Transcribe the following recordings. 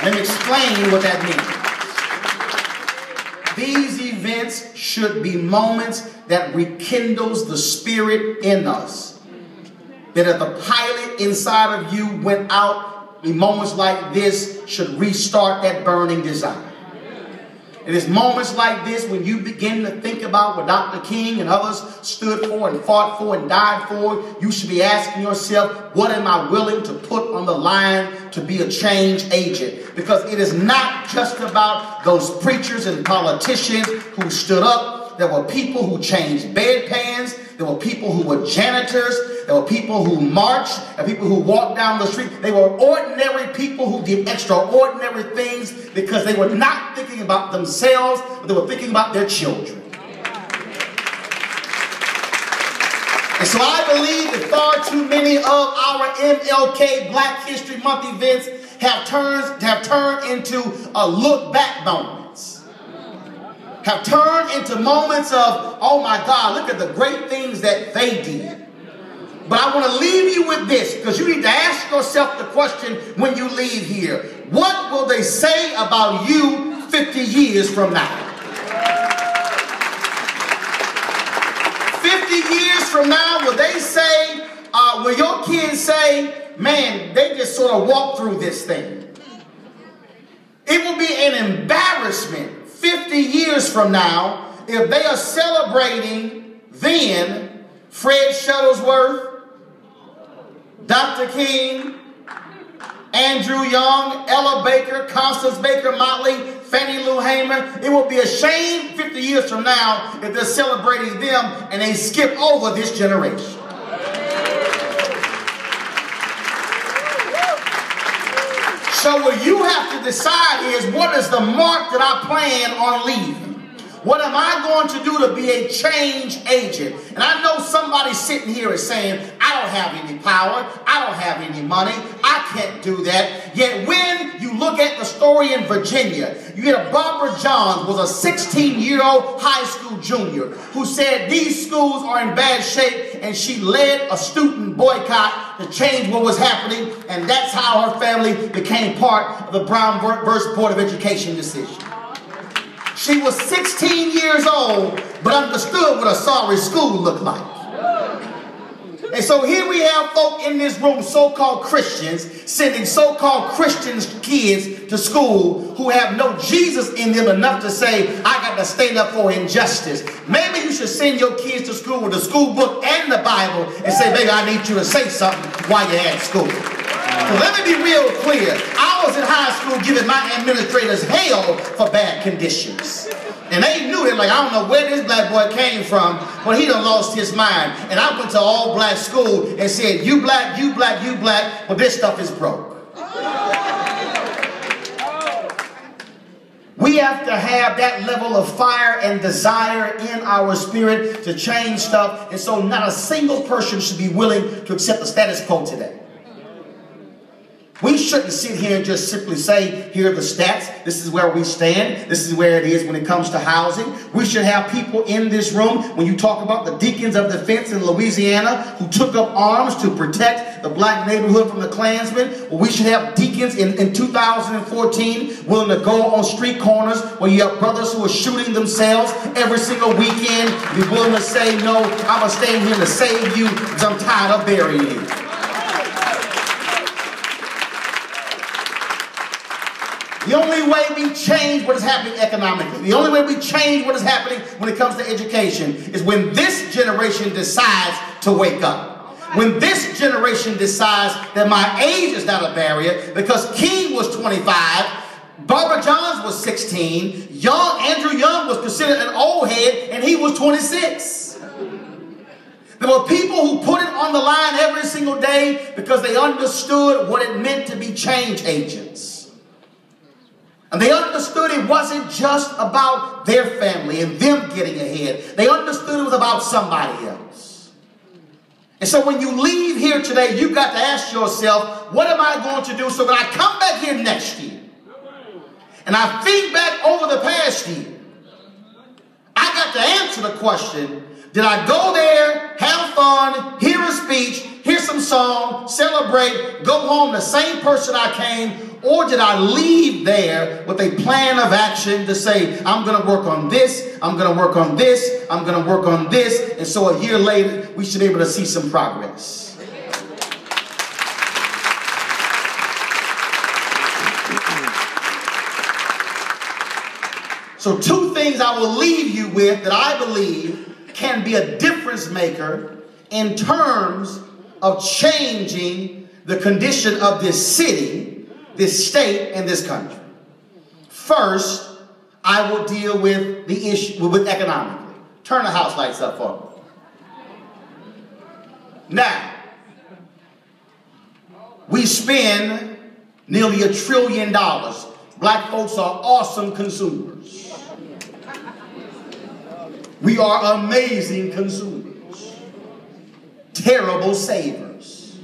Let me explain what that means. These events should be moments that rekindles the spirit in us. That if the pilot inside of you went out, in moments like this should restart that burning desire. It is moments like this when you begin to think about what Dr. King and others stood for and fought for and died for. You should be asking yourself, what am I willing to put on the line to be a change agent? Because it is not just about those preachers and politicians who stood up. There were people who changed bedpans. There were people who were janitors. There were people who marched and people who walked down the street. They were ordinary people who did extraordinary things because they were not thinking about themselves, but they were thinking about their children. And so I believe that far too many of our MLK Black History Month events have turned into a look back moments. Have turned into moments of, oh my God, look at the great things that they did. But I want to leave you with this, because you need to ask yourself the question when you leave here. What will they say about you 50 years from now? 50 years from now, will they say, will your kids say, man, they just sort of walked through this thing? It will be an embarrassment 50 years from now if they are celebrating then Fred Shuttlesworth, Dr. King, Andrew Young, Ella Baker, Constance Baker Motley, Fannie Lou Hamer. It will be a shame 50 years from now if they're celebrating them and they skip over this generation. So what you have to decide is, what is the mark that I plan on leaving? What am I going to do to be a change agent? And I know somebody sitting here is saying, I don't have any power. I don't have any money. I can't do that. Yet when you look at the story in Virginia, you get a Barbara Johns was a 16-year-old high school junior who said these schools are in bad shape, and she led a student boycott to change what was happening, and that's how her family became part of the Brown versus Board of Education decision. She was 16 years old, but understood what a sorry school looked like. And so here we have folk in this room, so-called Christians, sending so-called Christian kids to school who have no Jesus in them enough to say, I got to stand up for injustice. Maybe you should send your kids to school with the school book and the Bible and say, baby, I need you to say something while you're at school. So let me be real clear. I was in high school giving my administrators hell for bad conditions. And they knew it, like, I don't know where this black boy came from, but he done lost his mind. And I went to all black school and said, you black, you black, you black, but this stuff is broke. We have to have that level of fire and desire in our spirit to change stuff. And so not a single person should be willing to accept the status quo today. We shouldn't sit here and just simply say, here are the stats. This is where we stand. This is where it is when it comes to housing. We should have people in this room, when you talk about the deacons of defense in Louisiana who took up arms to protect the black neighborhood from the Klansmen. Well, we should have deacons in 2014 willing to go on street corners where you have brothers who are shooting themselves every single weekend. Be willing to say, no, I'm going to stand here to save you because I'm tired of burying you. The only way we change what is happening economically, the only way we change what is happening when it comes to education is when this generation decides to wake up. When this generation decides that my age is not a barrier, because King was 25, Barbara Johns was 16, Andrew Young was considered an old head, and he was 26. There were people who put it on the line every single day because they understood what it meant to be change agents. And they understood it wasn't just about their family and them getting ahead. They understood it was about somebody else. And so when you leave here today, you've got to ask yourself, what am I going to do so that I come back here next year and I think back over the past year? I got to answer the question, did I go there, have fun, hear a speech, hear some song, celebrate, go home the same person I came, Or did I leave there with a plan of action to say, I'm going to work on this, I'm going to work on this, I'm going to work on this, and so a year later, we should be able to see some progress. So two things I will leave you with that I believe can be a difference maker in terms of changing the condition of this city, this state, and this country. First, I will deal with the issue with economically. Turn the house lights up for me. Now, we spend nearly $1 trillion. Black folks are awesome consumers. We are amazing consumers. Terrible savers.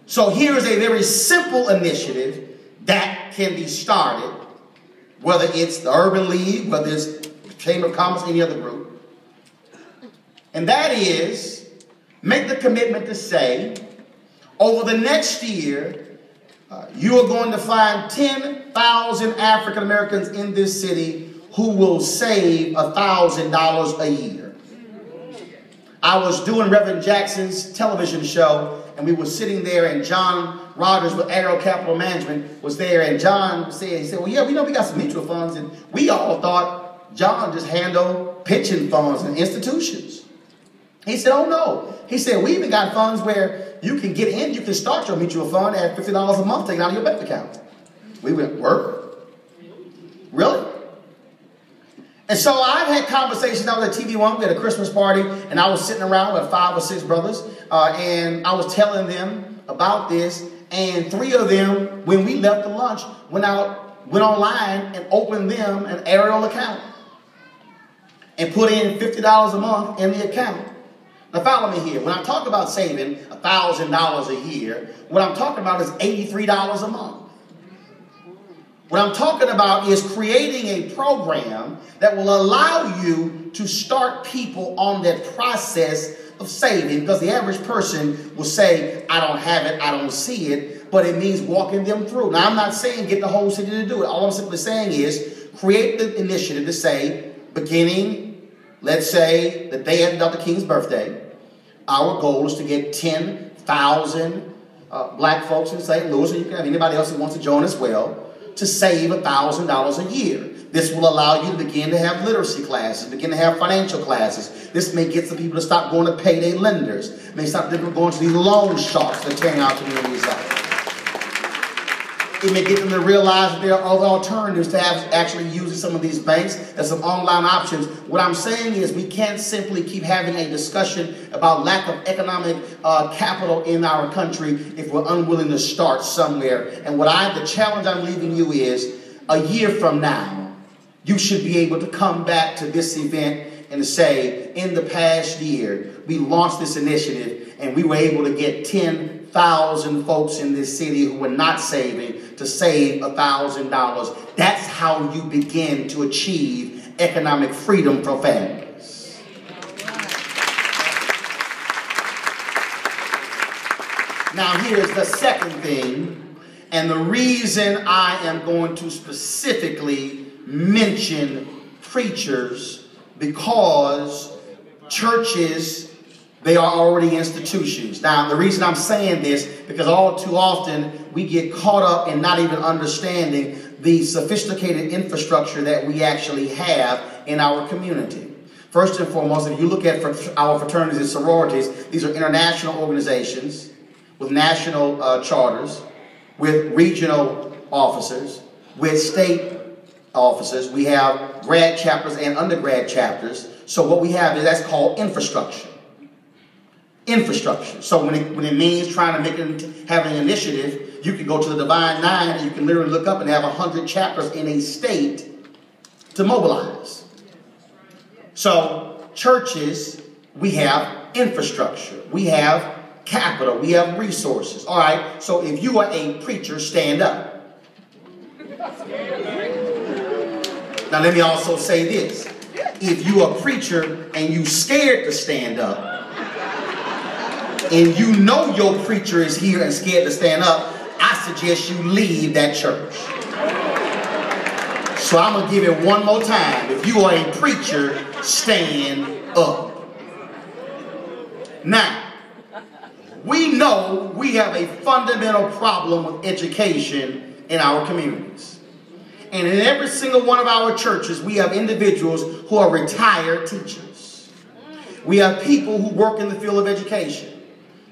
So here is a very simple initiative that can be started, whether it's the Urban League, whether it's Chamber of Commerce, any other group. And that is, make the commitment to say, over the next year, you are going to find 10,000 African Americans in this city who will save $1,000 a year. I was doing Reverend Jackson's television show, and we were sitting there, and John Rogers with Arrow Capital Management was there, and John said, he said, well, yeah, we know we got some mutual funds, and we all thought John just handled pension funds and institutions. He said, oh no. He said, we even got funds where you can get in, you can start your mutual fund at $50 a month taken out of your bank account. We went, work? Really? And so I've had conversations. I was at TV One, we had a Christmas party, and I was sitting around with 5 or 6 brothers, and I was telling them about this, and 3 of them, when we left the lunch, went online and opened them an Ariel account and put in $50 a month in the account. Now follow me here. When I talk about saving $1,000 a year, what I'm talking about is $83 a month. What I'm talking about is creating a program that will allow you to start people on that process of saving, because the average person will say, I don't have it, I don't see it, but it means walking them through. Now, I'm not saying get the whole city to do it. All I'm simply saying is create the initiative to say, beginning, let's say, the day after Dr. King's birthday, our goal is to get 10,000 black folks in St. Louis, and you can have anybody else who wants to join as well, to save $1,000 a year. This will allow you to begin to have literacy classes, begin to have financial classes. This may get some people to stop going to payday lenders, may stop them going to these loan sharks that are tearing our communities up. It may get them to realize that there are other alternatives to have actually using some of these banks. There's some online options. What I'm saying is we can't simply keep having a discussion about lack of economic capital in our country if we're unwilling to start somewhere. And the challenge I'm leaving you is, a year from now, you should be able to come back to this event and say, in the past year, we launched this initiative and we were able to get 10,000 folks in this city who were not saving to save $1,000. That's how you begin to achieve economic freedom for families. Now here's the second thing, and the reason I am going to specifically mention preachers, because churches, they are already institutions. Now, the reason I'm saying this, because all too often we get caught up in not even understanding the sophisticated infrastructure that we actually have in our community. First and foremost, if you look at our fraternities and sororities, these are international organizations with national charters, with regional officers, with state officers. We have grad chapters and undergrad chapters. So what we have is that's called infrastructure. Infrastructure. So when it means trying to have an initiative, you can go to the Divine Nine and you can literally look up and have 100 chapters in a state to mobilize. So churches, we have infrastructure. We have capital. We have resources. All right. So if you are a preacher, stand up. Now let me also say this. If you are a preacher and you scared to stand up, and you know your preacher is here and scared to stand up, I suggest you leave that church. So I'm going to give it one more time. If you are a preacher, stand up. Now, we know we have a fundamental problem with education in our communities. And in every single one of our churches, we have individuals who are retired teachers. We have people who work in the field of education.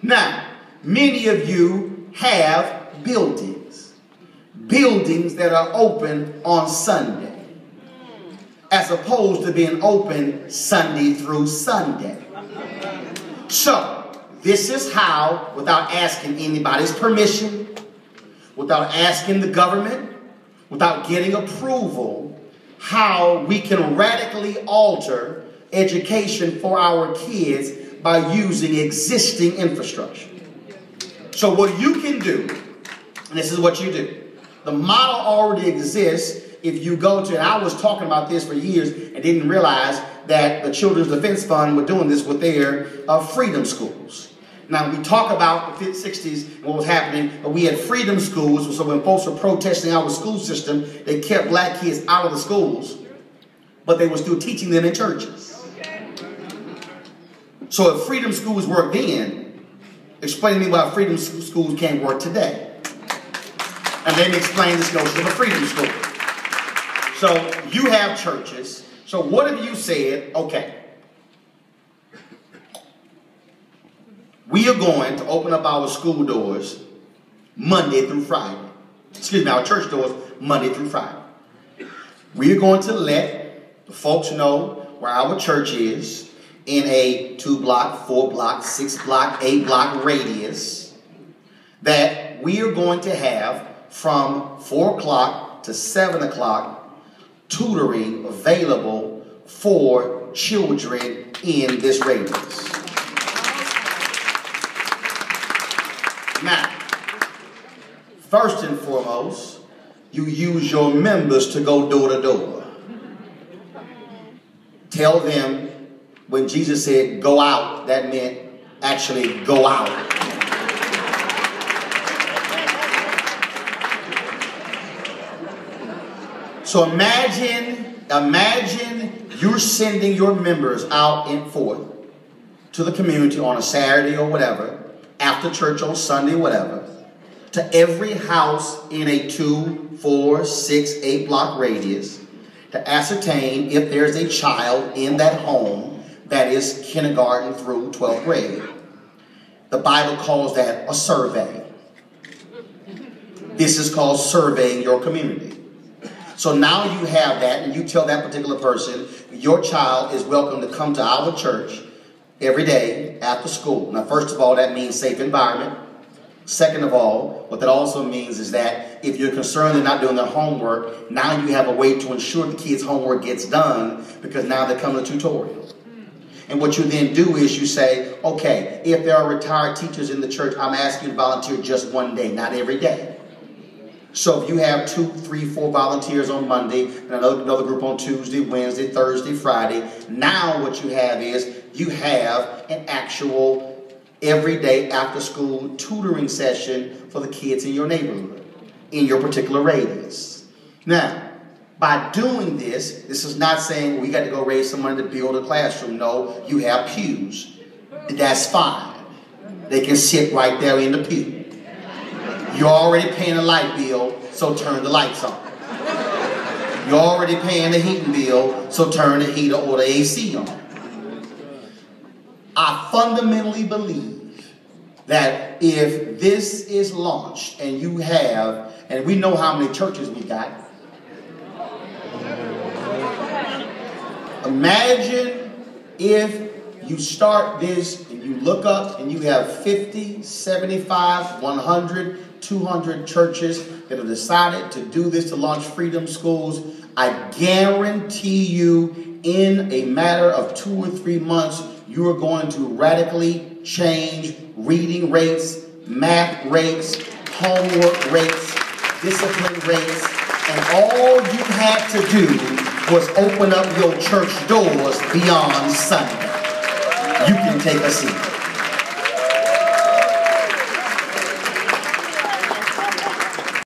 Now, many of you have buildings. Buildings that are open on Sunday, as opposed to being open Sunday through Sunday. So, this is how, without asking anybody's permission, without asking the government, without getting approval, how we can radically alter education for our kids by using existing infrastructure. So what you can do, and this is what you do. The model already exists. If you go to, and I was talking about this for years and didn't realize that the Children's Defense Fund were doing this with their freedom schools. Now, we talk about the 60s and what was happening, but we had freedom schools, so when folks were protesting our school system, they kept black kids out of the schools, but they were still teaching them in churches. So if freedom schools worked then, explain to me why freedom schools can't work today. And then explain this notion of a freedom school. So you have churches. So what have you said? Okay, we are going to open up our school doors Monday through Friday. Excuse me, our church doors Monday through Friday. We are going to let the folks know where our church is in a 2-block, 4-block, 6-block, 8-block radius, that we are going to have from 4 o'clock to 7 o'clock tutoring available for children in this radius. Now, first and foremost, you use your members to go door to door. Tell them when Jesus said go out, that meant actually go out. So imagine you're sending your members out and forth to the community on a Saturday or whatever, after church on Sunday, whatever, to every house in a 2, 4, 6, 8-block radius to ascertain if there's a child in that home that is kindergarten through 12th grade. The Bible calls that a survey. This is called surveying your community. So now you have that, and you tell that particular person, your child is welcome to come to our church every day after school. Now, first of all, that means safe environment. Second of all, what that also means is that if you're concerned they're not doing their homework, now you have a way to ensure the kids' homework gets done, because now they come to tutorial. And what you then do is you say, okay, if there are retired teachers in the church, I'm asking you to volunteer just one day, not every day. So if you have 2, 3, 4 volunteers on Monday, and another group on Tuesday, Wednesday, Thursday, Friday, now what you have is you have an actual everyday after school tutoring session for the kids in your neighborhood, in your particular radius. Now, by doing this, this is not saying we got to go raise some money to build a classroom. No, you have pews. That's fine. They can sit right there in the pew. You're already paying a light bill, so turn the lights on. You're already paying the heating bill, so turn the heater or the AC on. I fundamentally believe that if this is launched and you have, and we know how many churches we got, imagine if you start this and you look up and you have 50, 75, 100, 200 churches that have decided to do this, to launch freedom schools. I guarantee you in a matter of 2 or 3 months, you are going to radically change reading rates, math rates, homework rates, discipline rates, and all you had to do was open up your church doors beyond Sunday. You can take a seat.